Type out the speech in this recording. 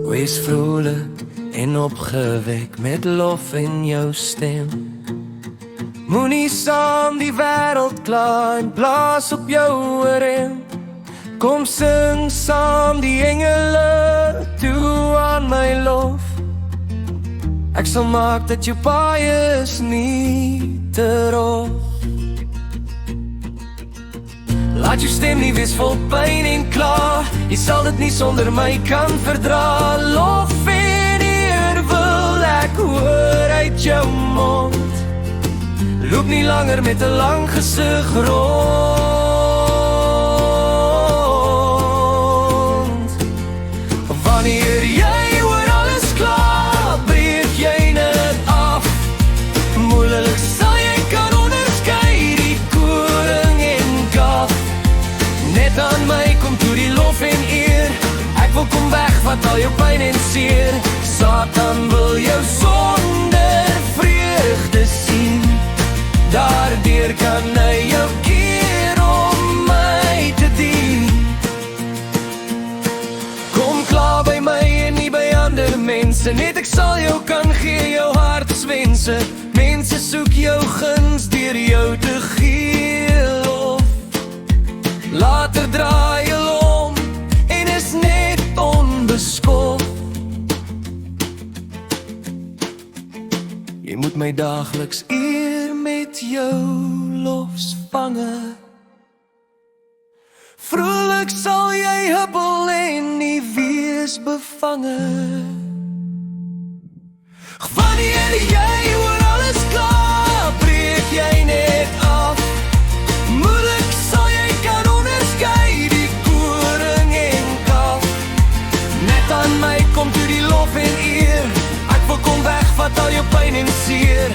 Wees vrolijk en opgewek met lof in jou stem. Moenie saam die wêreld kla en blaas op jou rem. Kom sing saam die engele toe aan my lof. Ek sal maak dat jou paai is nie te rof. Laat jou stem nie wees vol pyn en kla. Jy sal dit nie sonder my kan verdra. Lof en eer wil ek hoor uit jou mond. Loop nie langer met 'n lang gesig rond. Wanneer jy oor alles klaar, breek jy net af. Moeilik sal jy kan onderskei die koring en kaf. Net aan my kom toe die lof en eer. Ek wil kom weg wat al jou pyn en seer. Satan wil jou sonder vreugde sien. Daardeur kan hy jou keer om my te dien. Kom klaar by my en nie by ander mense. Net ek sal jou kan gee, jou hartswense. Mense soek jou guns deur jou te gee lof. Later draai jy om en is net onbeskof. Jy moet my daagliks eer met jou lofsvange. Vrolik sal jy huppel en nie wees bevange. Wanneer jy oor alles klaar, breek jy net af. Moeilik sal jy kan onderskei die koring en kaf. Net aan my kom toe die lof en eer. Ek wil kom weg wat al jou pyn en seer.